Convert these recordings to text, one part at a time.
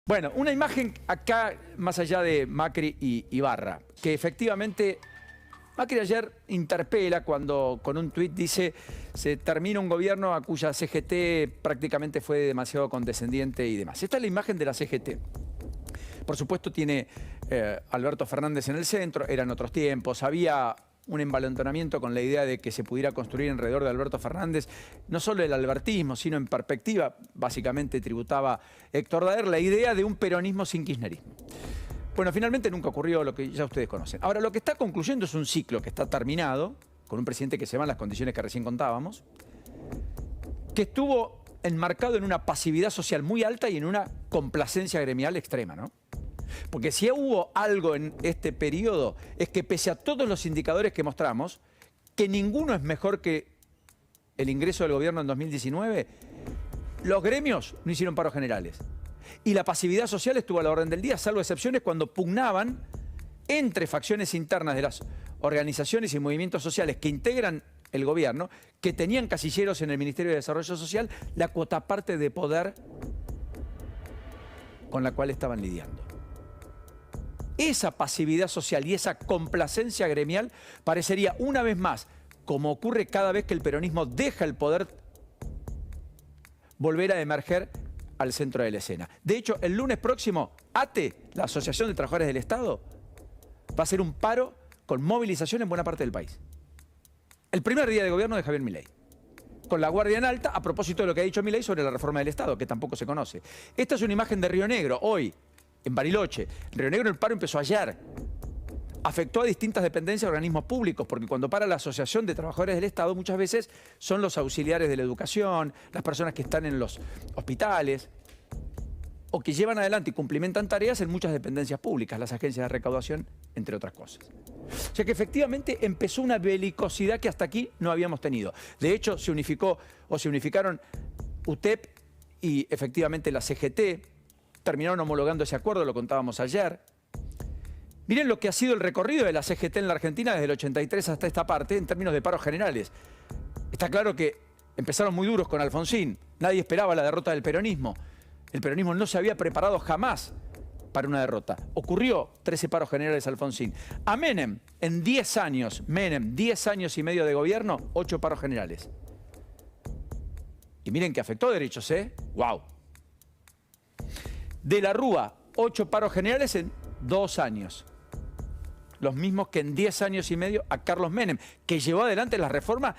Bueno, una imagen acá, más allá de Macri y Ibarra, que efectivamente Macri ayer interpela cuando con un tuit dice se termina un gobierno a cuya CGT prácticamente fue demasiado condescendiente y demás. Esta es la imagen de la CGT. Por supuesto tiene Alberto Fernández en el centro, eran otros tiempos, había un envalentonamiento con la idea de que se pudiera construir alrededor de Alberto Fernández, no solo el albertismo, sino en perspectiva, básicamente tributaba Héctor Daer, la idea de un peronismo sin kirchnerismo. Bueno, finalmente nunca ocurrió lo que ya ustedes conocen. Ahora, lo que está concluyendo es un ciclo que está terminado, con un presidente que se va en las condiciones que recién contábamos, que estuvo enmarcado en una pasividad social muy alta y en una complacencia gremial extrema, ¿no? Porque si hubo algo en este periodo es que pese a todos los indicadores que mostramos, que ninguno es mejor que el ingreso del gobierno en 2019, los gremios no hicieron paros generales. Y la pasividad social estuvo a la orden del día, salvo excepciones cuando pugnaban entre facciones internas de las organizaciones y movimientos sociales que integran el gobierno, que tenían casilleros en el Ministerio de Desarrollo Social, la cuotaparte de poder con la cual estaban lidiando. Esa pasividad social y esa complacencia gremial parecería una vez más, como ocurre cada vez que el peronismo deja el poder, volver a emerger al centro de la escena. De hecho, el lunes próximo, ATE, la Asociación de Trabajadores del Estado, va a hacer un paro con movilización en buena parte del país. El primer día de gobierno de Javier Milei. Con la guardia en alta, a propósito de lo que ha dicho Milei sobre la reforma del Estado, que tampoco se conoce. Esta es una imagen de Río Negro, hoy, en Bariloche. En Río Negro el paro empezó ayer. Afectó a distintas dependencias y organismos públicos, porque cuando para la Asociación de Trabajadores del Estado, muchas veces son los auxiliares de la educación, las personas que están en los hospitales, o que llevan adelante y cumplimentan tareas en muchas dependencias públicas, las agencias de recaudación, entre otras cosas. O sea que efectivamente empezó una belicosidad que hasta aquí no habíamos tenido. De hecho, se unificaron UTEP y efectivamente la CGT, terminaron homologando ese acuerdo, lo contábamos ayer. Miren lo que ha sido el recorrido de la CGT en la Argentina desde el 83 hasta esta parte en términos de paros generales. Está claro que empezaron muy duros con Alfonsín, nadie esperaba la derrota del peronismo. El peronismo no se había preparado jamás para una derrota. Ocurrió 13 paros generales Alfonsín. A Menem, en 10 años, 10 años y medio de gobierno, 8 paros generales. Y miren que afectó derechos, ¿eh? ¡Wow! De la Rúa, 8 paros generales en 2 años. Los mismos que en 10 años y medio a Carlos Menem, que llevó adelante las reformas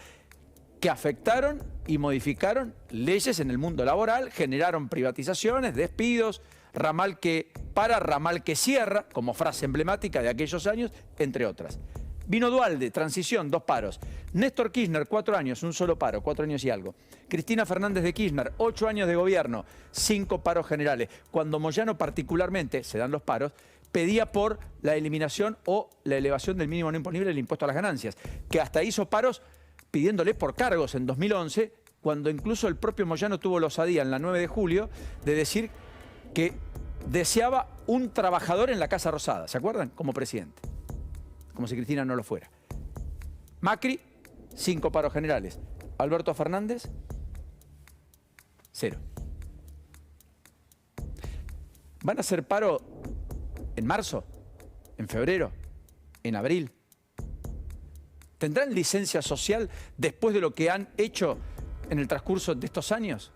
que afectaron y modificaron leyes en el mundo laboral, generaron privatizaciones, despidos, ramal que para, ramal que cierra, como frase emblemática de aquellos años, entre otras. Vino Duhalde, transición, 2 paros. Néstor Kirchner, 4 años, un solo paro, 4 años y algo. Cristina Fernández de Kirchner, 8 años de gobierno, 5 paros generales. Cuando Moyano particularmente, se dan los paros, pedía por la eliminación o la elevación del mínimo no imponible del impuesto a las ganancias, que hasta hizo paros pidiéndole por cargos en 2011, cuando incluso el propio Moyano tuvo la osadía en la 9 de julio de decir que deseaba un trabajador en la Casa Rosada, ¿se acuerdan? Como presidente. Como si Cristina no lo fuera. Macri, 5 paros generales. Alberto Fernández, 0. ¿Van a hacer paro en marzo? ¿En febrero? ¿En abril? ¿Tendrán licencia social después de lo que han hecho en el transcurso de estos años?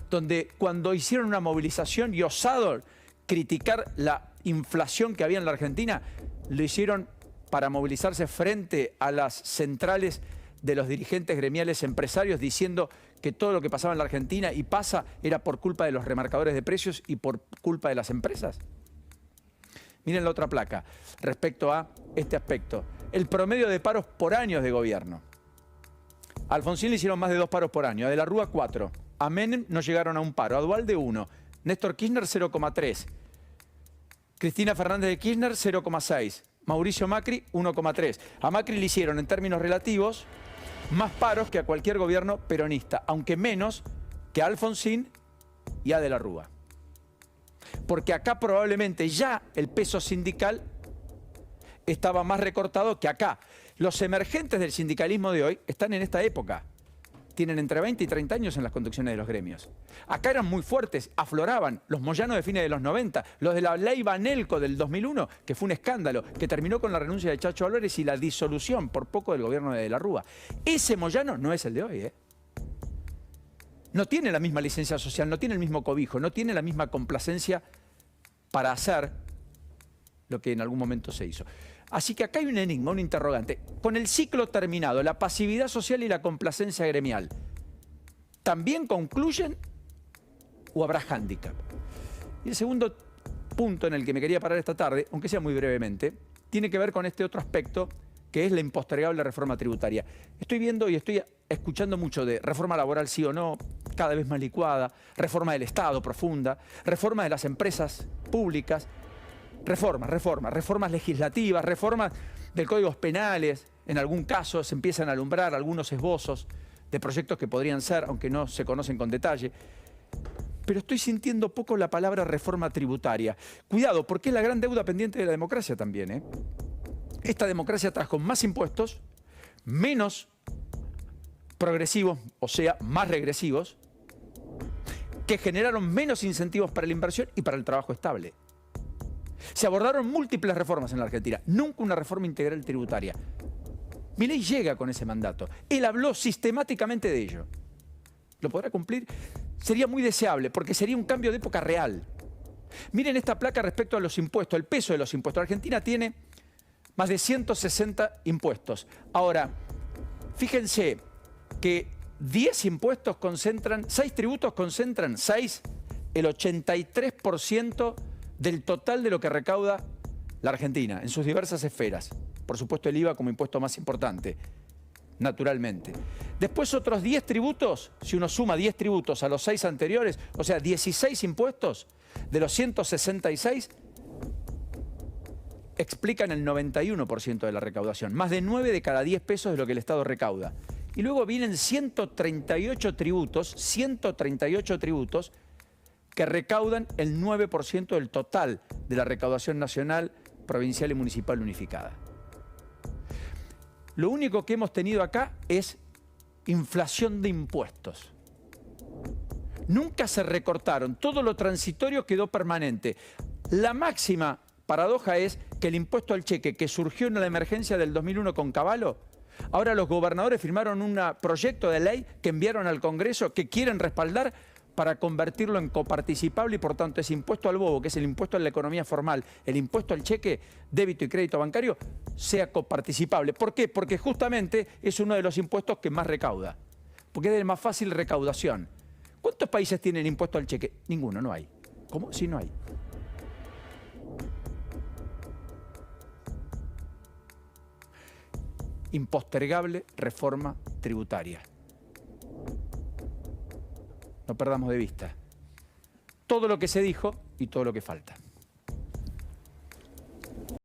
Donde cuando hicieron una movilización y osado criticar la inflación que había en la Argentina, lo hicieron para movilizarse frente a las centrales de los dirigentes gremiales empresarios diciendo que todo lo que pasaba en la Argentina y pasa era por culpa de los remarcadores de precios y por culpa de las empresas. Miren la otra placa respecto a este aspecto. El promedio de paros por años de gobierno. A Alfonsín le hicieron más de 2 paros por año, a De la Rúa 4. A Menem no llegaron a un paro, a Duhalde 1. Néstor Kirchner 0,3. Cristina Fernández de Kirchner 0,6. Mauricio Macri 1,3. A Macri le hicieron en términos relativos más paros que a cualquier gobierno peronista, aunque menos que a Alfonsín y a De la Rúa. Porque acá probablemente ya el peso sindical estaba más recortado que acá. Los emergentes del sindicalismo de hoy están en esta época. tienen entre 20 y 30 años en las conducciones de los gremios. Acá eran muy fuertes, afloraban los Moyano de fines de los 90, los de la ley Banelco del 2001, que fue un escándalo, que terminó con la renuncia de Chacho Álvarez y la disolución por poco del gobierno de la Rúa. Ese Moyano no es el de hoy, ¿eh? No tiene la misma licencia social, no tiene el mismo cobijo, no tiene la misma complacencia para hacer lo que en algún momento se hizo. Así que acá hay un enigma, un interrogante. Con el ciclo terminado, la pasividad social y la complacencia gremial, ¿también concluyen o habrá hándicap? Y el segundo punto en el que me quería parar esta tarde, aunque sea muy brevemente, tiene que ver con este otro aspecto que es la impostergable reforma tributaria. Estoy viendo y estoy escuchando mucho de reforma laboral sí o no, cada vez más licuada, reforma del Estado profunda, reforma de las empresas públicas, reformas legislativas, reformas del Código Penales. En algún caso se empiezan a alumbrar algunos esbozos de proyectos que podrían ser, aunque no se conocen con detalle. Pero estoy sintiendo poco la palabra reforma tributaria. Cuidado, porque es la gran deuda pendiente de la democracia también, ¿eh? Esta democracia trajo más impuestos, menos progresivos, o sea, más regresivos, que generaron menos incentivos para la inversión y para el trabajo estable. Se abordaron múltiples reformas en la Argentina, nunca una reforma integral tributaria. Milei llega con ese mandato. Él habló sistemáticamente de ello. ¿Lo podrá cumplir? Sería muy deseable, porque sería un cambio de época real. Miren esta placa respecto a los impuestos, el peso de los impuestos. Argentina tiene más de 160 impuestos. Ahora, fíjense que 10 impuestos concentran, 6 tributos concentran, el 83% del total de lo que recauda la Argentina en sus diversas esferas. Por supuesto el IVA como impuesto más importante, naturalmente. Después otros 10 tributos, si uno suma 10 tributos a los 6 anteriores, o sea, 16 impuestos de los 166, explican el 91% de la recaudación. Más de 9 de cada 10 pesos de lo que el Estado recauda. Y luego vienen 138 tributos que recaudan el 9% del total de la recaudación nacional, provincial y municipal unificada. Lo único que hemos tenido acá es inflación de impuestos. Nunca se recortaron, todo lo transitorio quedó permanente. La máxima paradoja es que el impuesto al cheque que surgió en la emergencia del 2001 con Cavallo, ahora los gobernadores firmaron un proyecto de ley que enviaron al Congreso que quieren respaldar para convertirlo en coparticipable y por tanto ese impuesto al bobo, que es el impuesto a la economía formal, el impuesto al cheque, débito y crédito bancario, sea coparticipable. ¿Por qué? Porque justamente es uno de los impuestos que más recauda, porque es de más fácil recaudación. ¿Cuántos países tienen impuesto al cheque? Ninguno, no hay. ¿Cómo? Sí, no hay. Impostergable reforma tributaria. No perdamos de vista todo lo que se dijo y todo lo que falta.